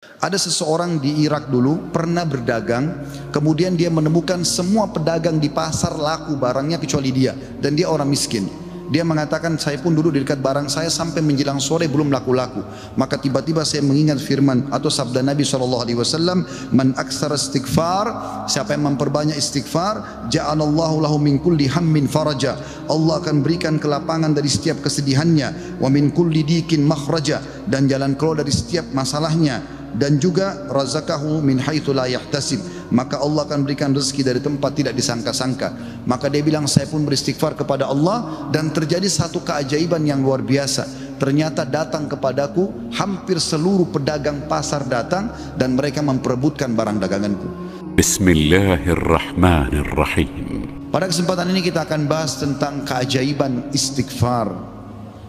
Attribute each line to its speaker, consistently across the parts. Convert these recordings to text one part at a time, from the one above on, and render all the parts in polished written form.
Speaker 1: Ada seseorang di Irak dulu pernah berdagang, kemudian dia menemukan semua pedagang di pasar laku barangnya kecuali dia, dan dia orang miskin. Dia mengatakan, saya pun dulu di dekat barang saya sampai menjelang sore belum laku-laku. Maka tiba-tiba saya mengingat firman atau sabda Nabi SAW, man aksara istighfar, siapa yang memperbanyak istighfar, ja'alallahu lahu min kulli hammin faraja, Allah akan berikan kelapangan dari setiap kesedihannya, wa min kulli dikin makhraja, dan jalan keluar dari setiap masalahnya, dan juga razaqahu min haitsu la yahtasib, maka Allah akan berikan rezeki dari tempat tidak disangka-sangka. Maka dia bilang, saya pun beristighfar kepada Allah, dan terjadi satu keajaiban yang luar biasa. Ternyata datang kepadaku hampir seluruh pedagang pasar datang, dan mereka memperebutkan barang daganganku.
Speaker 2: Bismillahirrahmanirrahim.
Speaker 1: Pada kesempatan ini kita akan bahas tentang keajaiban istighfar.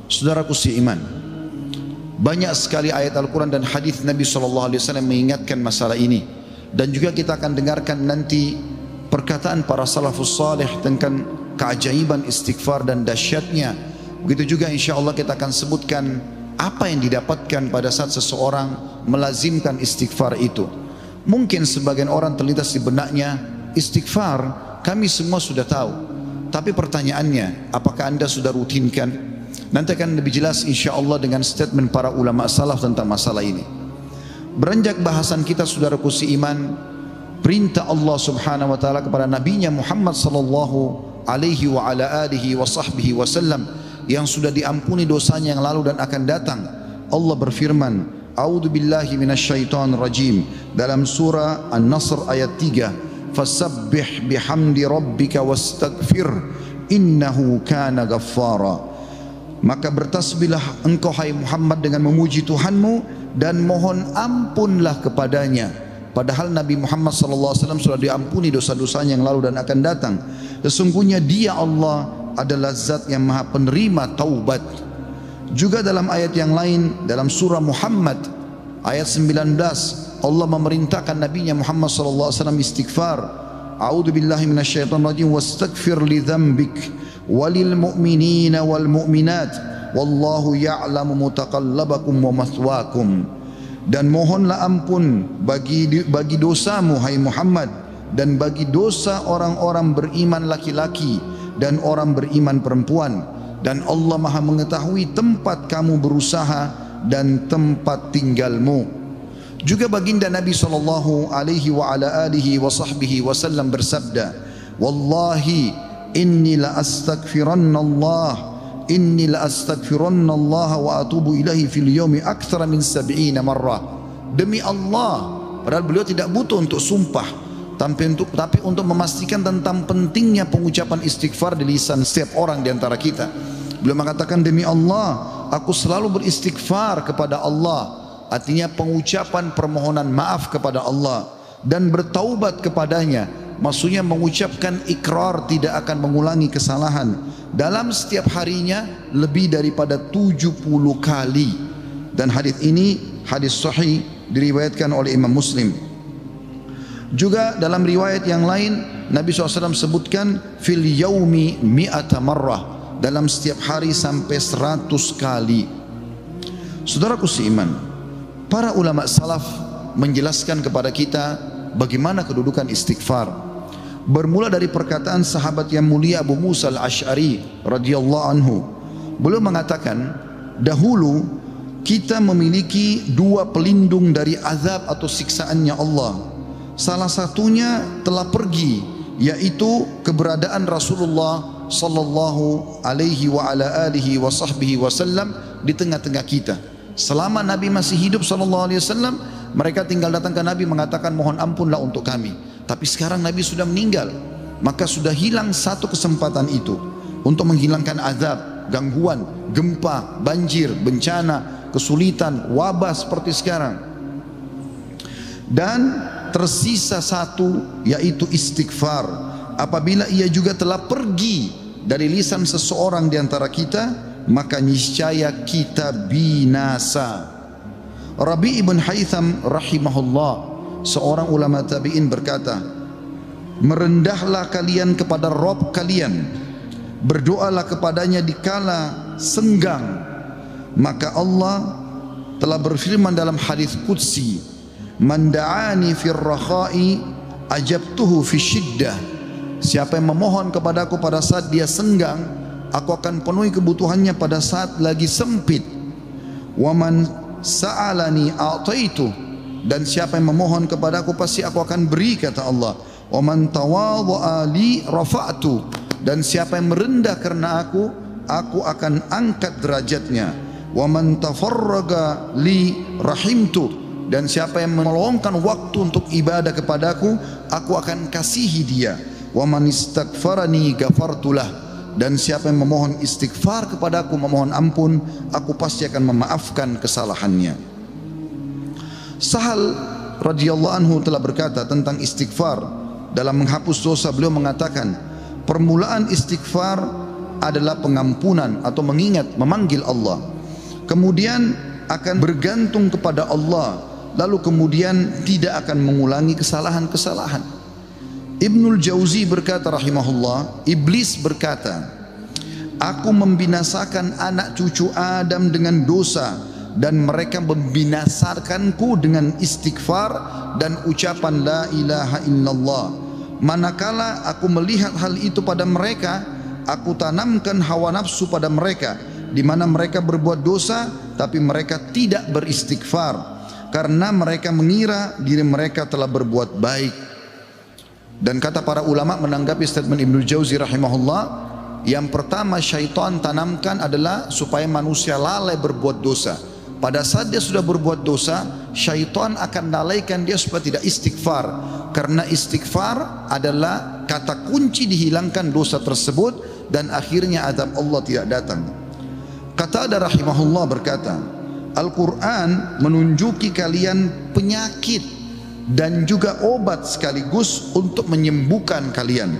Speaker 1: Saudaraku seiman, banyak sekali ayat Al-Quran dan hadis Nabi SAW mengingatkan masalah ini. Dan juga kita akan dengarkan nanti perkataan para salafus salih tentang keajaiban istighfar dan dahsyatnya. Begitu juga insya Allah kita akan sebutkan apa yang didapatkan pada saat seseorang melazimkan istighfar itu. Mungkin sebagian orang terlintas di benaknya, istighfar kami semua sudah tahu, tapi pertanyaannya, apakah anda sudah rutinkan? Nanti akan lebih jelas insya Allah dengan statement para ulama salaf tentang masalah ini. Beranjak bahasan kita, saudaraku seiman, perintah Allah subhanahu wa ta'ala kepada nabinya Muhammad sallallahu alaihi wa ala alihi wa sahbihi wasallam yang sudah diampuni dosanya yang lalu dan akan datang. Allah berfirman, a'udzu billahi minasyaitonir rajim, dalam surah An-Nasr ayat 3, fasabbih bihamdi rabbika wastaghfir innahu kana ghaffara. Maka bertasbihlah engkau hai Muhammad dengan memuji Tuhanmu dan mohon ampunlah kepadanya. Padahal Nabi Muhammad SAW sudah diampuni dosa-dosanya yang lalu dan akan datang. Sesungguhnya dia Allah adalah zat yang maha penerima taubat. Juga dalam ayat yang lain, dalam surah Muhammad ayat 19, Allah memerintahkan nabinya Muhammad SAW istighfar. A'udzu billahi minasyaitonir rajim, wastaghfir li dzambik walil mu'minina wal mu'minat wallahu ya'lamu mutaqallabakum wa mathwaakum. Dan mohonlah ampun bagi dosamu hai Muhammad, dan bagi dosa orang-orang beriman laki-laki dan orang beriman perempuan, dan Allah maha mengetahui tempat kamu berusaha dan tempat tinggalmu. Juga baginda Nabi sallallahu alaihi wa ala alihi wa sahbihi wasallam bersabda, wallahi inni la astaghfirannallah, inni la astaghfirannallah wa atubu ilahi fil yawmi aktsara min 70 marrah. Demi Allah, padahal beliau tidak butuh untuk sumpah, tapi untuk memastikan tentang pentingnya pengucapan istighfar di lisan setiap orang di antara kita. Beliau mengatakan, demi Allah, aku selalu beristighfar kepada Allah. Artinya pengucapan permohonan maaf kepada Allah dan bertaubat kepadanya. Maksudnya mengucapkan ikrar tidak akan mengulangi kesalahan dalam setiap harinya lebih daripada 70 kali. Dan hadis ini hadis sahih diriwayatkan oleh Imam Muslim. Juga dalam riwayat yang lain Nabi SAW sebutkan fil yaumi mi'ata marrah, dalam setiap hari sampai 100 kali. Saudaraku seiman, para ulama salaf menjelaskan kepada kita bagaimana kedudukan istighfar. Bermula dari perkataan sahabat yang mulia Abu Musa al-Ash'ari radhiyallahu anhu. Beliau mengatakan, dahulu kita memiliki dua pelindung dari azab atau siksaannya Allah. Salah satunya telah pergi, yaitu keberadaan Rasulullah sallallahu alaihi wa ala alihi wa sahbihi wasallam di tengah-tengah kita. Selama Nabi masih hidup sallallahu alaihi wasallam, mereka tinggal datang ke Nabi mengatakan mohon ampunlah untuk kami. Tapi sekarang Nabi sudah meninggal, maka sudah hilang satu kesempatan itu untuk menghilangkan azab, gangguan, gempa, banjir, bencana, kesulitan, wabah seperti sekarang. Dan tersisa satu, yaitu istighfar. Apabila ia juga telah pergi dari lisan seseorang di antara kita, maka niscaya kita binasa. Rabi' ibn Haytham rahimahullah, seorang ulama tabi'in berkata, merendahlah kalian kepada Rabb kalian, berdoalah kepadanya di kala senggang, maka Allah telah berfirman dalam hadis qudsi, Man da'ani fir rakha'i ajabtuhu fi syiddah. Siapa yang memohon kepadaku pada saat dia senggang, aku akan penuhi kebutuhannya pada saat lagi sempit. Wa man sa'alani a'taitu. Dan siapa yang memohon kepadaku pasti aku akan beri, kata Allah. Wa man tawadha'a li rafa'tu. Dan siapa yang merendah karena aku akan angkat derajatnya. Wa man tafarraga li rahimtu. Dan siapa yang meluangkan waktu untuk ibadah kepadaku, aku akan kasihi dia. Wa man istaghfarani ghafartulah. Dan siapa yang memohon istighfar kepadaku, memohon ampun, aku pasti akan memaafkan kesalahannya. Sahal radhiyallahu anhu telah berkata tentang istighfar dalam menghapus dosa. Beliau mengatakan, permulaan istighfar adalah pengampunan atau mengingat, memanggil Allah. Kemudian akan bergantung kepada Allah. Lalu kemudian tidak akan mengulangi kesalahan-kesalahan. Ibnul Jauzi berkata rahimahullah, iblis berkata, aku membinasakan anak cucu Adam dengan dosa, dan mereka membinasakanku dengan istighfar dan ucapan la ilaha illallah. Manakala aku melihat hal itu pada mereka, aku tanamkan hawa nafsu pada mereka, di mana mereka berbuat dosa tapi mereka tidak beristighfar, karena mereka mengira diri mereka telah berbuat baik. Dan kata para ulama menanggapi statement Ibnu Jauzi rahimahullah, yang pertama syaitan tanamkan adalah supaya manusia lalai berbuat dosa. Pada saat dia sudah berbuat dosa, syaitan akan lalaikan dia supaya tidak istighfar, karena istighfar adalah kata kunci dihilangkan dosa tersebut dan akhirnya azab Allah tidak datang. Qatadah rahimahullah berkata, Al-Quran menunjuki kalian penyakit dan juga obat sekaligus untuk menyembuhkan kalian.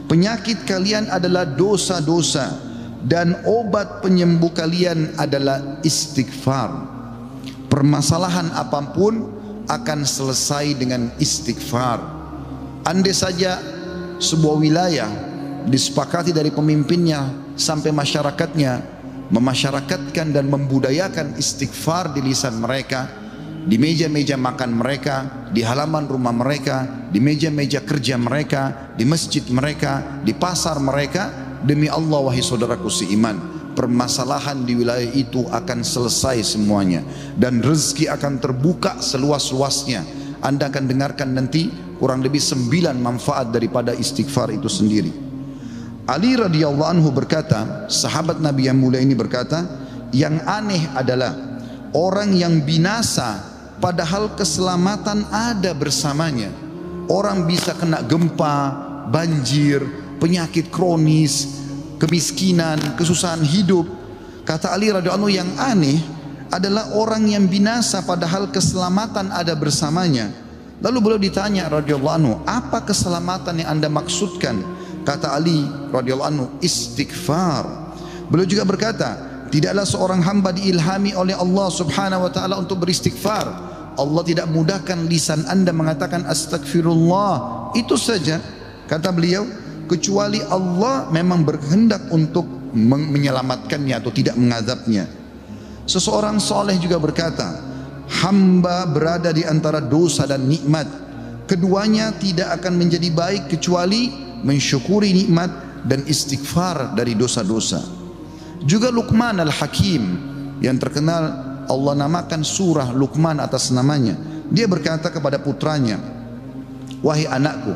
Speaker 1: Penyakit kalian adalah dosa-dosa, dan obat penyembuh kalian adalah istighfar. Permasalahan apapun akan selesai dengan istighfar. Andai saja sebuah wilayah disepakati dari pemimpinnya sampai masyarakatnya memasyarakatkan dan membudayakan istighfar di lisan mereka, di meja-meja makan mereka, di halaman rumah mereka, di meja-meja kerja mereka, di masjid mereka, di pasar mereka, demi Allah wahai saudaraku seiman, permasalahan di wilayah itu akan selesai semuanya dan rezeki akan terbuka seluas-luasnya. Anda akan dengarkan nanti kurang lebih 9 manfaat daripada istighfar itu sendiri. Ali radhiyallahu anhu berkata, sahabat Nabi yang mulia ini berkata, yang aneh adalah orang yang binasa padahal keselamatan ada bersamanya. Orang bisa kena gempa, banjir, penyakit kronis, kemiskinan, kesusahan hidup. Kata Ali radhiyallahu anhu, yang aneh adalah orang yang binasa padahal keselamatan ada bersamanya. Lalu beliau ditanya radhiyallahu anhu, apa keselamatan yang Anda maksudkan? Kata Ali radhiyallahu anhu, istighfar. Beliau juga berkata, tidaklah seorang hamba diilhami oleh Allah subhanahu wa ta'ala untuk beristighfar. Allah tidak mudahkan lisan Anda mengatakan astagfirullah, itu saja. Kata beliau, kecuali Allah memang berkehendak untuk menyelamatkannya atau tidak mengazabnya. Seseorang soleh juga berkata, hamba berada di antara dosa dan nikmat, keduanya tidak akan menjadi baik kecuali mensyukuri nikmat dan istighfar dari dosa-dosa. Juga Luqman al-Hakim yang terkenal, Allah namakan surah Luqman atas namanya. Dia berkata kepada putranya, wahai anakku,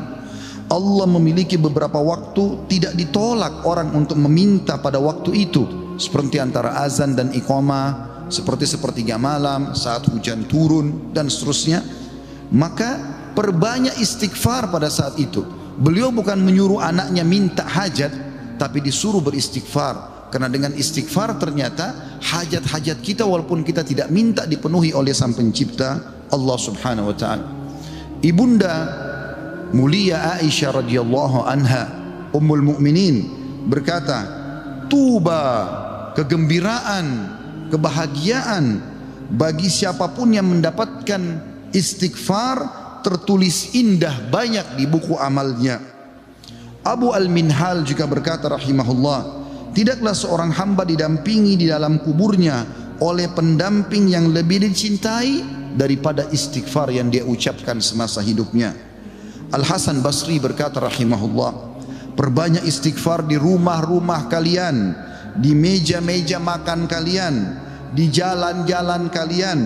Speaker 1: Allah memiliki beberapa waktu tidak ditolak orang untuk meminta pada waktu itu, seperti antara azan dan iqamah, seperti sepertiga malam, saat hujan turun dan seterusnya. Maka perbanyak istighfar pada saat itu. Beliau bukan menyuruh anaknya minta hajat, tapi disuruh beristighfar. Karena dengan istighfar ternyata hajat-hajat kita walaupun kita tidak minta dipenuhi oleh Sang Pencipta Allah Subhanahu wa taala. Ibunda mulia Aisyah radhiyallahu anha, Ummul Mukminin, berkata, tuba, kegembiraan, kebahagiaan bagi siapapun yang mendapatkan istighfar tertulis indah banyak di buku amalnya. Abu Al-Minhal juga berkata rahimahullah, tidaklah seorang hamba didampingi di dalam kuburnya oleh pendamping yang lebih dicintai daripada istighfar yang dia ucapkan semasa hidupnya. Al-Hasan Basri berkata rahimahullah, perbanyak istighfar di rumah-rumah kalian, di meja-meja makan kalian, di jalan-jalan kalian,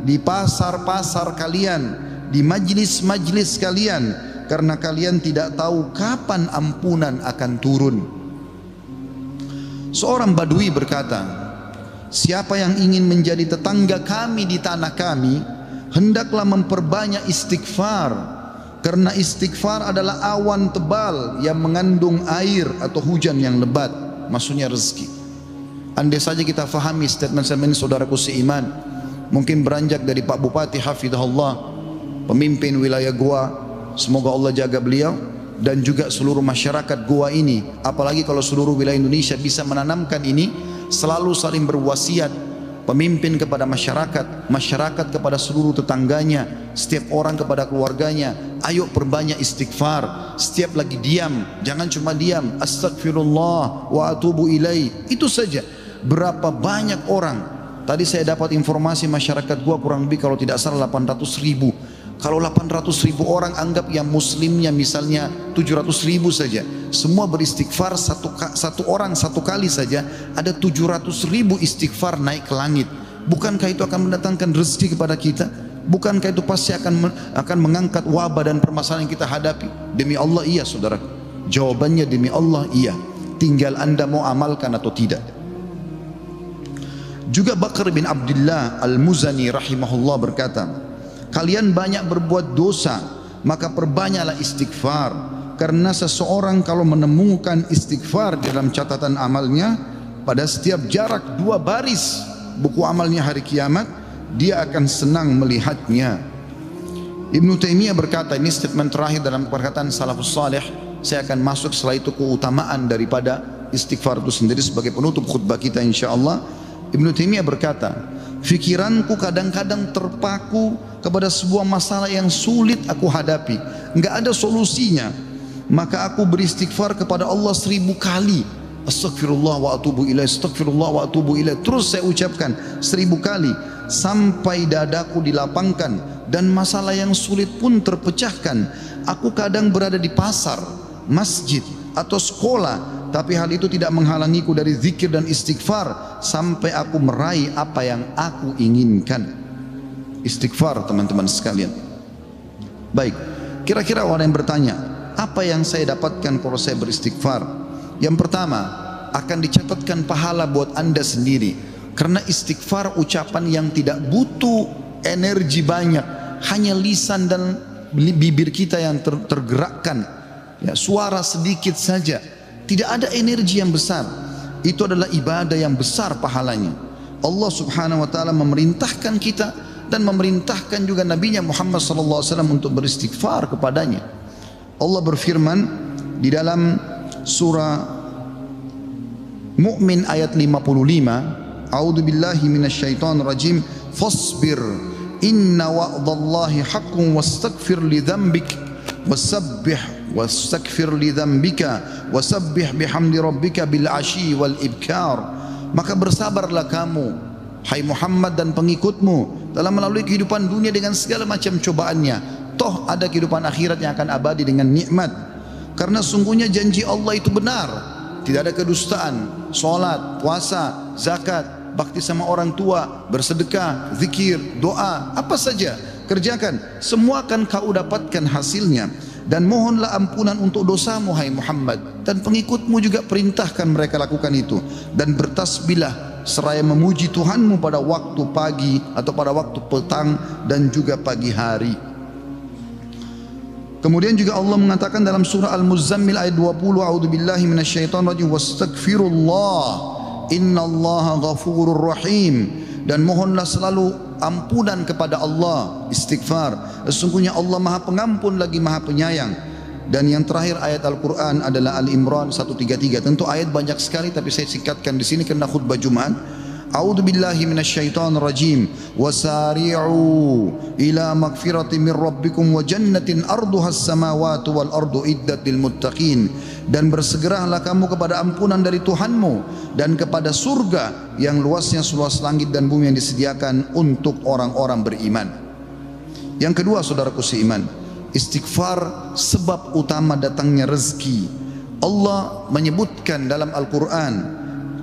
Speaker 1: di pasar-pasar kalian, di majlis-majlis kalian, karena kalian tidak tahu kapan ampunan akan turun. Seorang Badui berkata, siapa yang ingin menjadi tetangga kami di tanah kami, hendaklah memperbanyak istighfar, karena istighfar adalah awan tebal yang mengandung air atau hujan yang lebat, maksudnya rezeki. Andai saja kita fahami statement-statement saudaraku seiman, mungkin beranjak dari Pak Bupati hafizahullah, pemimpin wilayah Goa, semoga Allah jaga beliau, dan juga seluruh masyarakat Goa ini, apalagi kalau seluruh wilayah Indonesia bisa menanamkan ini, selalu saling berwasiat, pemimpin kepada masyarakat, masyarakat kepada seluruh tetangganya, setiap orang kepada keluarganya, ayo perbanyak istighfar. Setiap lagi diam, jangan cuma diam, astagfirullah wa atubu ilaih, itu saja. Berapa banyak orang, tadi saya dapat informasi masyarakat gua kurang lebih kalau tidak salah 800.000. Kalau 800.000 orang anggap yang muslimnya misalnya 700.000 saja, semua beristighfar satu orang satu kali saja, ada 700.000 istighfar naik ke langit. Bukankah itu akan mendatangkan rezeki kepada kita? Bukankah itu pasti akan mengangkat wabah dan permasalahan yang kita hadapi? Demi Allah iya saudara. Jawabannya demi Allah iya. Tinggal anda mau amalkan atau tidak. Juga Bakar bin Abdullah Al-Muzani rahimahullah berkata, kalian banyak berbuat dosa, maka perbanyaklah istighfar. Karena seseorang kalau menemukan istighfar dalam catatan amalnya, pada setiap jarak 2 baris buku amalnya hari kiamat, dia akan senang melihatnya. Ibnu Taimiyah berkata, ini statement terakhir dalam perkataan salafus salih, saya akan masuk setelah itu keutamaan daripada istighfar itu sendiri sebagai penutup khutbah kita insyaallah. Ibnu Taimiyah berkata, fikiranku kadang-kadang terpaku kepada sebuah masalah yang sulit aku hadapi, enggak ada solusinya, maka aku beristighfar kepada Allah 1000 kali. Astagfirullah wa atubu ilaih, astagfirullah wa atubu ilaih, terus saya ucapkan 1000 kali sampai dadaku dilapangkan dan masalah yang sulit pun terpecahkan. Aku kadang berada di pasar, masjid atau sekolah, tapi hal itu tidak menghalangiku dari zikir dan istighfar sampai aku meraih apa yang aku inginkan. Istighfar teman-teman sekalian. Baik, kira-kira orang yang bertanya, apa yang saya dapatkan kalau saya beristighfar? Yang pertama, akan dicatatkan pahala buat anda sendiri, karena istighfar ucapan yang tidak butuh energi banyak, hanya lisan dan bibir kita yang tergerakkan, ya, suara sedikit saja, tidak ada energi yang besar. Itu adalah ibadah yang besar pahalanya. Allah subhanahu wa ta'ala memerintahkan kita dan memerintahkan juga Nabinya Muhammad sallallahu alaihi wasallam untuk beristighfar kepadanya. Allah berfirman di dalam surah Mu'min ayat 55, a'udzu billahi minasyaitonir rajim, fasbir inna wa'dallahi haqqun wastaghfir li dzambik wasabbih wastaghfir li dzambika wasabbih bihamdi rabbika bil asyi wal ibkar. Maka bersabarlah kamu hai Muhammad dan pengikutmu dalam melalui kehidupan dunia dengan segala macam cobaannya, toh ada kehidupan akhirat yang akan abadi dengan nikmat. Karena sungguhnya janji Allah itu benar, tidak ada kedustaan. Salat, puasa, zakat, bakti sama orang tua, bersedekah, zikir, doa, apa saja kerjakan, semua akan kau dapatkan hasilnya. Dan mohonlah ampunan untuk dosamu hai Muhammad, dan pengikutmu juga perintahkan mereka lakukan itu. Dan bertasbihlah seraya memuji Tuhanmu pada waktu pagi atau pada waktu petang dan juga pagi hari. Kemudian juga Allah mengatakan dalam surah Al-Muzammil ayat 20, a'udzubillahi minasyaitonir rajim, wastaghfirullah innallaha ghafurur rahim. Dan mohonlah selalu ampunan kepada Allah, istighfar, sesungguhnya Allah Maha Pengampun lagi Maha Penyayang. Dan yang terakhir ayat Al-Qur'an adalah Al-Imran 133. Tentu ayat banyak sekali tapi saya singkatkan di sini karena khutbah Jumat. A'udzubillahi minasyaitonir rajim, wasari'u ila magfiratin min rabbikum wa jannatin arduhas samawati wal ardu iddat lil muttaqin. Dan bersegeralah kamu kepada ampunan dari Tuhanmu dan kepada surga yang luasnya seluas langit dan bumi yang disediakan untuk orang-orang beriman. Yang kedua saudaraku seiman, istighfar sebab utama datangnya rezeki. Allah menyebutkan dalam Al-Quran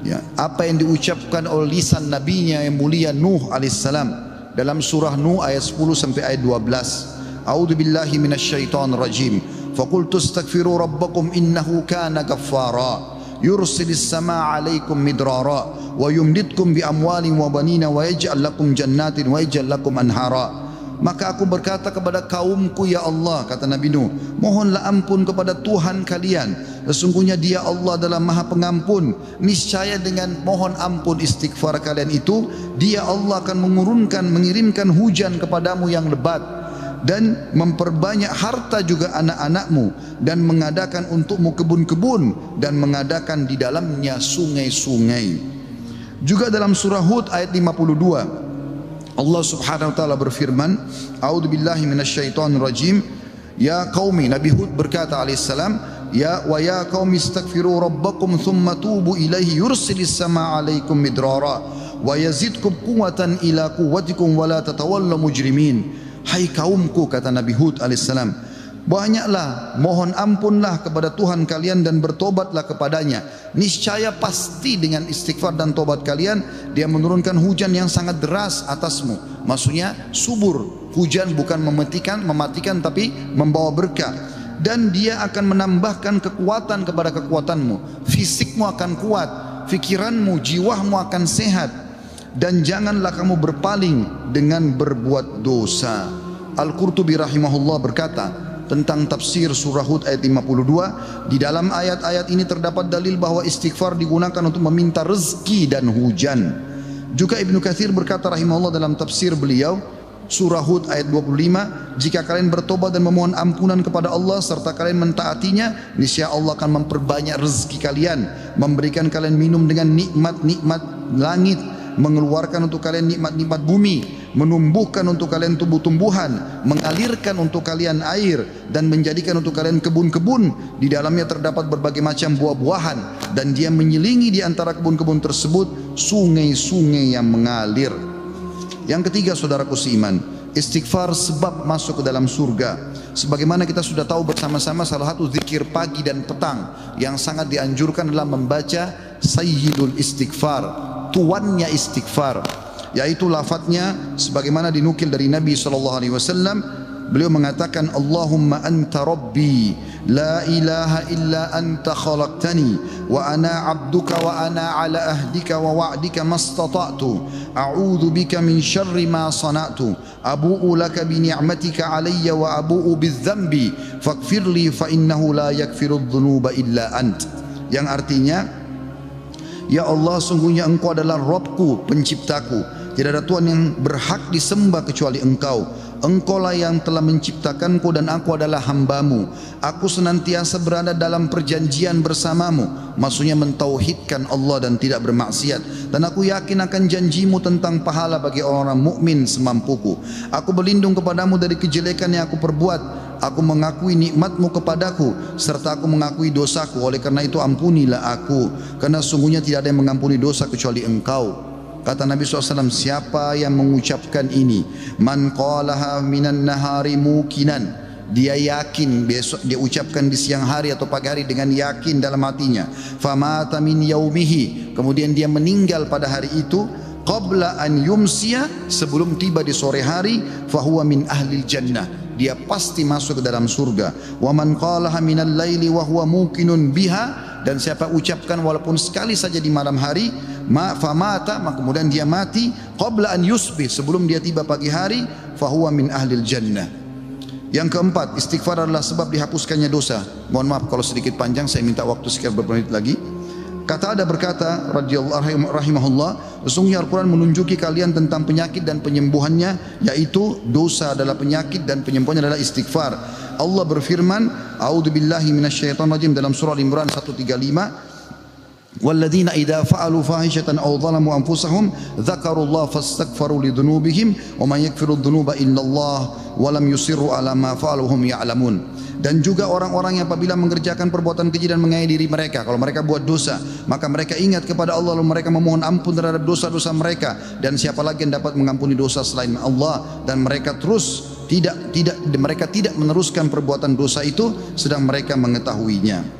Speaker 1: ya, apa yang diucapkan oleh lisan nabinya yang mulia Nuh alaihissalam dalam surah Nuh ayat 10 sampai ayat 12. A'udzu billahi minasyaitonir rajim. Faqultu astaghfiru rabbakum innahu kana ghaffara yursilis samaa 'alaikum midrara wa yumditkum bi amwalin wa banina wa yaj'al lakum jannatin wa yaj'al lakum anhara. Maka aku berkata kepada kaumku, ya Allah, kata Nabi Nuh, mohonlah ampun kepada Tuhan kalian. Sesungguhnya Dia Allah adalah Maha Pengampun. Niscaya dengan mohon ampun istighfar kalian itu, Dia Allah akan mengirimkan hujan kepadamu yang lebat dan memperbanyak harta juga anak-anakmu dan mengadakan untukmu kebun-kebun dan mengadakan di dalamnya sungai-sungai. Juga dalam surah Hud ayat 52 Allah subhanahu wa ta'ala berfirman, A'udzu billahi minasyaitonir rajim. Ya qaumi, Nabi Hud berkata alaihissalam, ya qaumi istaghfiru rabbakum thumma tubu ilaihi yursilis samaa 'alaikum midrara wa yazidkum quwwatan ila quwwatikum wa la tatawallaw mujrimin. Hai kaumku, kata Nabi Hud alaihissalam, banyaklah mohon ampunlah kepada Tuhan kalian dan bertobatlah kepadanya. Niscaya pasti dengan istighfar dan tobat kalian Dia menurunkan hujan yang sangat deras atasmu. Maksudnya subur. Hujan bukan mematikan tapi membawa berkah. Dan Dia akan menambahkan kekuatan kepada kekuatanmu. Fisikmu akan kuat, fikiranmu, jiwamu akan sehat. Dan janganlah kamu berpaling dengan berbuat dosa. Al-Qurtubi rahimahullah berkata tentang tafsir surah Hud ayat 52, di dalam ayat-ayat ini terdapat dalil bahwa istighfar digunakan untuk meminta rezeki dan hujan. Juga Ibnu Katsir berkata rahimahullah dalam tafsir beliau surah Hud ayat 25, jika kalian bertobat dan memohon ampunan kepada Allah serta kalian mentaatinya, niscaya Allah akan memperbanyak rezeki kalian, memberikan kalian minum dengan nikmat-nikmat langit, mengeluarkan untuk kalian nikmat-nikmat bumi, menumbuhkan untuk kalian tumbuh-tumbuhan, mengalirkan untuk kalian air, dan menjadikan untuk kalian kebun-kebun. Di dalamnya terdapat berbagai macam buah-buahan, dan Dia menyelingi di antara kebun-kebun tersebut sungai-sungai yang mengalir. Yang ketiga saudaraku seiman, istighfar sebab masuk ke dalam surga. Sebagaimana kita sudah tahu bersama-sama, salah satu zikir pagi dan petang yang sangat dianjurkan adalah membaca Sayyidul Istighfar, tuannya istighfar, yaitu lafadznya sebagaimana dinukil dari Nabi SAW. Beliau mengatakan, Allahumma anta rabbi la ilaha illa anta khalaqtani wa ana abduka wa ana ala ahdika wa wa'dika mastata'tu a'udhu bika min syarri ma sana'tu abu'u laka bi ni'matika alayya wa abu'u bidzambi faghfirli fa innahu la yakfiru dhunuba illa ant. Yang artinya, ya Allah, sungguhnya Engkau adalah Rabbku, penciptaku. Tidak ada Tuhan yang berhak disembah kecuali Engkau. Engkaulah yang telah menciptakanku dan aku adalah hambamu. Aku senantiasa berada dalam perjanjian bersamamu. Maksudnya mentauhidkan Allah dan tidak bermaksiat. Dan aku yakin akan janjimu tentang pahala bagi orang-orang mukmin semampuku. Aku berlindung kepadamu dari kejelekan yang aku perbuat. Aku mengakui nikmatmu kepadaku serta aku mengakui dosaku. Oleh karena itu ampunilah aku, karena sungguhnya tidak ada yang mengampuni dosa kecuali Engkau. Kata Nabi SAW, siapa yang mengucapkan ini, man qalaha minan nahari mukinan, dia yakin, besok dia ucapkan di siang hari atau pagi hari dengan yakin dalam hatinya, famata min yaumihi, kemudian dia meninggal pada hari itu, qabla an yumsiya, sebelum tiba di sore hari, fahuwa min ahlil jannah, dia pasti masuk ke dalam surga. Wa man qalaha minal laili wa huwa muqinun biha, dan siapa ucapkan walaupun sekali saja di malam hari, famata, maka kemudian dia mati, qabla an yusbih, sebelum dia tiba pagi hari, fahuwa min ahlil jannah. Yang keempat, istighfar adalah sebab dihapuskannya dosa. Mohon maaf kalau sedikit panjang, saya minta waktu sekian beberapa menit lagi. Kata ada berkata radhiyallahu rahimahullah, sesungguhnya Al-Quran menunjuki kalian tentang penyakit dan penyembuhannya, yaitu dosa adalah penyakit dan penyembuhannya adalah istighfar. Allah berfirman, A'udzu billahi minasyaitonir rajim, dalam surah Al-Imran 135, walladzina idza fa'alu fahishatan aw zalamu anfusahum dzakarullaha fastaghfaru lidzunubihim wa man yaghfiru dzunuba illallah wa lam yusirru ala ma fa'alu hum ya'lamun. Dan juga orang-orang yang apabila mengerjakan perbuatan keji dan menganiaya diri mereka, kalau mereka buat dosa, maka mereka ingat kepada Allah lalu mereka memohon ampun terhadap dosa-dosa mereka, dan siapa lagi yang dapat mengampuni dosa selain Allah, dan mereka terus mereka tidak meneruskan perbuatan dosa itu sedang mereka mengetahuinya.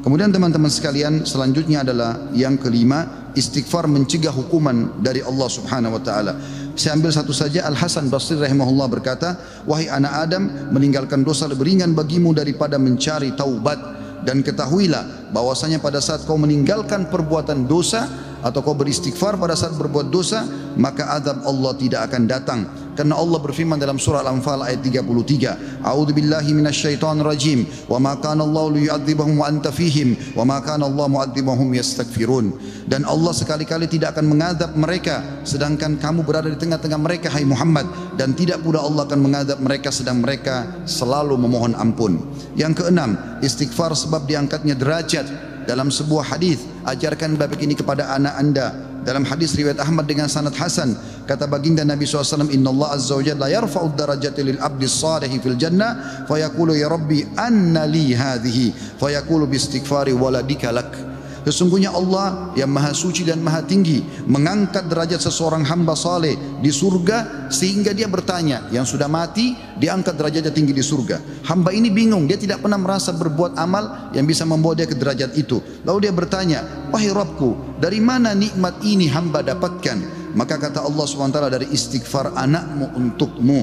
Speaker 1: Kemudian teman-teman sekalian, selanjutnya adalah yang kelima, istighfar mencegah hukuman dari Allah Subhanahu wa taala. Saya ambil satu saja. Al Hasan Basri rahimahullah berkata, wahai anak Adam, meninggalkan dosa lebih ringan bagimu daripada mencari taubat, dan ketahuilah bahwasanya pada saat kau meninggalkan perbuatan dosa atau kau beristighfar pada saat berbuat dosa, maka azab Allah tidak akan datang. Karena Allah berfirman dalam surah Al-Anfal ayat 33, A'udzubillahi minasyaitonir rajim, wa ma kana Allahu liyu'adzibahum wa anta fihim, wa ma kana Allah mu'adzibahum yastaghfirun. Dan Allah sekali-kali tidak akan mengadab mereka sedangkan kamu berada di tengah-tengah mereka, hai Muhammad, dan tidak pula Allah akan mengadab mereka sedang mereka selalu memohon ampun. Yang keenam, istighfar sebab diangkatnya derajat. Dalam sebuah hadis, ajarkan babak ini kepada anak anda. Dalam hadis riwayat Ahmad dengan sanad hasan, kata baginda Nabi SAW, Inna Allah Azza wa Jalla yarfa'ud darajati lil abdi salihi fil jannah, fayaqulu ya Rabbi anna li hadhihi, fayaqulu bi istighfari waladika lak. Sesungguhnya Allah yang maha suci dan maha tinggi mengangkat derajat seseorang hamba saleh di surga, sehingga dia bertanya, yang sudah mati diangkat derajatnya tinggi di surga. Hamba ini bingung, dia tidak pernah merasa berbuat amal yang bisa membawa dia ke derajat itu. Lalu dia bertanya, wahai Rabbku, dari mana nikmat ini hamba dapatkan? Maka kata Allah SWT, dari istighfar anakmu untukmu.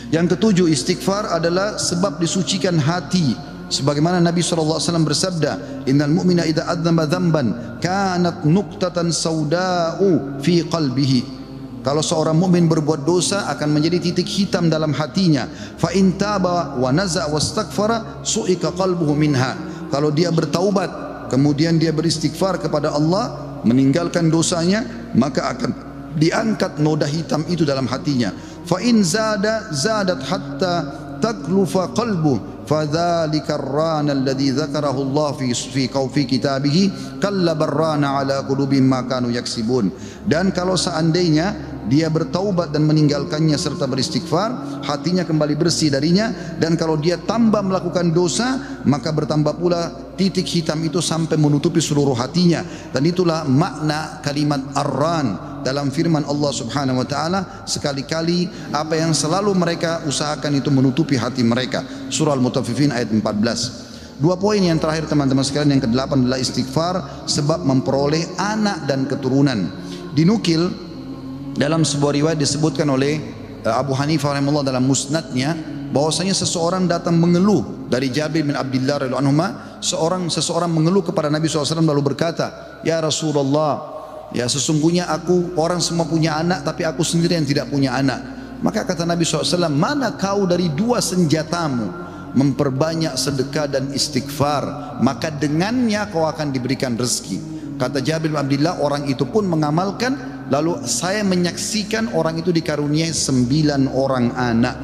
Speaker 1: Yang ketujuh, istighfar adalah sebab disucikan hati. Sebagaimana Nabi SAW bersabda, innal mu'mina idza adzamba dzamban kanat nuqtatan sauda'u fi qalbihi. Kalau seorang mukmin berbuat dosa akan menjadi titik hitam dalam hatinya. Fa in taba wa naza wastaghfara su'ika qalbuhu minha. Kalau dia bertaubat kemudian dia beristighfar kepada Allah, meninggalkan dosanya, maka akan diangkat noda hitam itu dalam hatinya. Fa in zadat hatta taklufa qalbuhu فذلك الران الذي ذكره الله في كتابه كلا بران على قلوبهم ما كانوا يكسبون. Dan kalau seandainya dia bertaubat dan meninggalkannya serta beristighfar, hatinya kembali bersih darinya, dan kalau dia tambah melakukan dosa, maka bertambah pula titik hitam itu sampai menutupi seluruh hatinya. Dan itulah makna kalimat ar-ran dalam firman Allah Subhanahu wa taala, sekali-kali apa yang selalu mereka usahakan itu menutupi hati mereka. Surah Al-Mutaffifin ayat 14. Dua poin yang terakhir teman-teman sekalian, yang kedelapan adalah istighfar sebab memperoleh anak dan keturunan. Dinukil dalam sebuah riwayat disebutkan oleh Abu Hanifah rahimahullah dalam musnadnya, bahwasanya seseorang datang mengeluh dari Jabir bin Abdullah radhiyallahu anhu, seseorang mengeluh kepada Nabi SAW lalu berkata, ya Rasulullah, ya sesungguhnya aku, orang semua punya anak tapi aku sendiri yang tidak punya anak. Maka kata Nabi SAW, mana kau dari dua senjatamu, memperbanyak sedekah dan istighfar, maka dengannya kau akan diberikan rezeki. Kata Jabir bin Abdullah, orang itu pun mengamalkan, lalu saya menyaksikan orang itu dikaruniai 9 orang anak,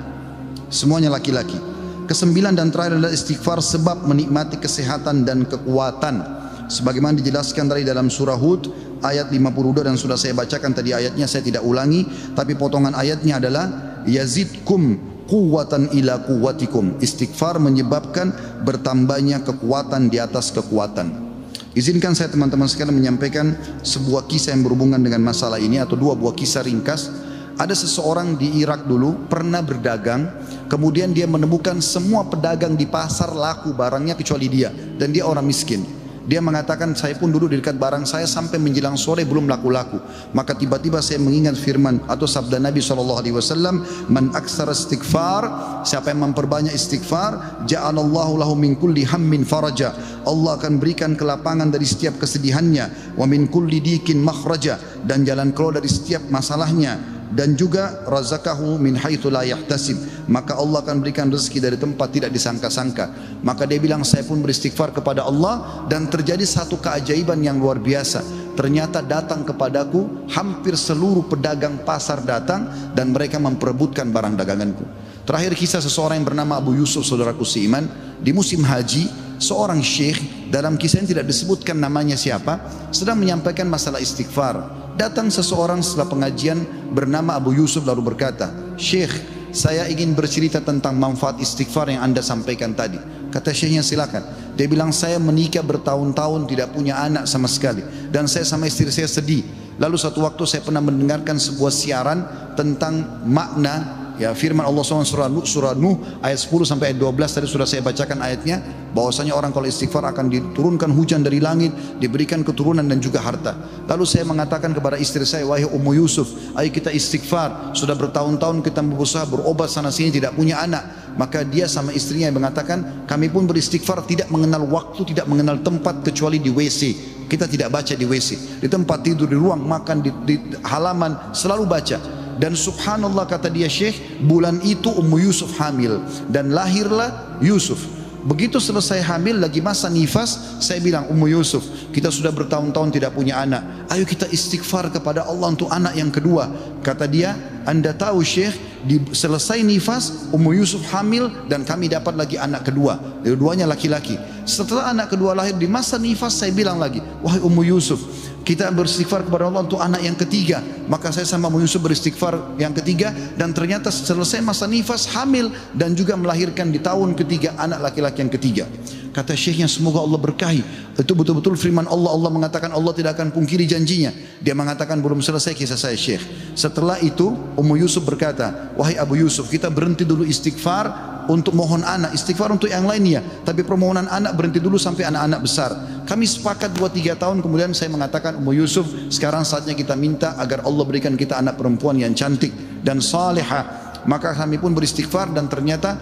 Speaker 1: semuanya laki-laki. Kesembilan dan terakhir adalah istighfar sebab menikmati kesehatan dan kekuatan. Sebagaimana dijelaskan dari dalam surah Hud ayat 52, dan sudah saya bacakan tadi ayatnya, saya tidak ulangi, tapi potongan ayatnya adalah yazidkum quwwatan ila quwwatikum. Istighfar menyebabkan bertambahnya kekuatan di atas kekuatan. Izinkan saya teman-teman sekalian menyampaikan sebuah kisah yang berhubungan dengan masalah ini, atau dua buah kisah ringkas. Ada seseorang di Irak dulu pernah berdagang, kemudian dia menemukan semua pedagang di pasar laku barangnya kecuali dia, dan dia orang miskin. Dia mengatakan, saya pun duduk di dekat barang saya sampai menjelang sore belum laku-laku. Maka tiba-tiba saya mengingat firman atau sabda Nabi SAW, man aksara istighfar, siapa yang memperbanyak istighfar, ja'alallahu lahu min kulli hammin faraja, Allah akan berikan kelapangan dari setiap kesedihannya, wa min kulli dikin makhraja, dan jalan keluar dari setiap masalahnya, dan juga razaqahu min haitsu la yahtasib, maka Allah akan berikan rezeki dari tempat tidak disangka-sangka. Maka dia bilang, saya pun beristighfar kepada Allah, dan terjadi satu keajaiban yang luar biasa. Ternyata datang kepadaku hampir seluruh pedagang pasar datang, dan mereka memperebutkan barang daganganku. Terakhir kisah seseorang yang bernama Abu Yusuf, saudaraku seiman, di musim haji, seorang syekh, dalam kisah yang tidak disebutkan namanya siapa, sedang menyampaikan masalah istighfar. Datang seseorang setelah pengajian bernama Abu Yusuf lalu berkata, Syekh, saya ingin bercerita tentang manfaat istighfar yang anda sampaikan tadi. Kata syekhnya, silakan. Dia bilang, saya menikah bertahun-tahun tidak punya anak sama sekali, dan saya sama istri saya sedih. Lalu satu waktu saya pernah mendengarkan sebuah siaran tentang makna Ya, firman Allah SWT surah Nuh ayat 10 sampai ayat 12 tadi sudah saya bacakan ayatnya, bahwasanya orang kalau istighfar akan diturunkan hujan dari langit, diberikan keturunan dan juga harta. Lalu saya mengatakan kepada istri saya, wahai Ummu Yusuf, ayo kita istighfar, sudah bertahun-tahun kita berusaha berobat sana sini tidak punya anak. Maka dia sama istrinya yang mengatakan, kami pun beristighfar tidak mengenal waktu, tidak mengenal tempat kecuali di WC. Kita tidak baca di WC, di tempat tidur, di ruang makan, di halaman, selalu baca. Dan subhanallah kata dia, Syekh, bulan itu Ummu Yusuf hamil dan lahirlah Yusuf. Begitu selesai hamil lagi masa nifas, saya bilang, Ummu Yusuf, kita sudah bertahun-tahun tidak punya anak, ayo kita istighfar kepada Allah untuk anak yang kedua. Kata dia, Anda tahu Syekh, selesai nifas Ummu Yusuf hamil dan kami dapat lagi anak kedua, dua-duanya laki-laki. Setelah anak kedua lahir di masa nifas, saya bilang lagi, wahai Ummu Yusuf, kita beristighfar kepada Allah untuk anak yang ketiga. Maka saya sama Ummu Yusuf beristighfar yang ketiga, dan ternyata selesai masa nifas hamil dan juga melahirkan di tahun ketiga anak laki-laki yang ketiga. Kata syekhnya, semoga Allah berkahi. Itu betul-betul firman Allah. Allah mengatakan Allah tidak akan pungkiri janjinya. Dia mengatakan belum selesai kisah saya Syekh. Setelah itu Ummu Yusuf berkata, wahai Abu Yusuf, kita berhenti dulu istighfar untuk mohon anak, istighfar untuk yang lainnya, tapi permohonan anak berhenti dulu sampai anak-anak besar. Kami sepakat 2-3 tahun kemudian saya mengatakan, Ummu Yusuf, sekarang saatnya kita minta agar Allah berikan kita anak perempuan yang cantik dan salihah. Maka kami pun beristighfar dan ternyata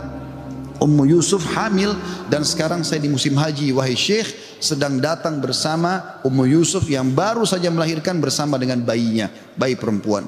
Speaker 1: Ummu Yusuf hamil, dan sekarang saya di musim haji, wahai Syekh, sedang datang bersama Ummu Yusuf yang baru saja melahirkan bersama dengan bayinya, bayi perempuan.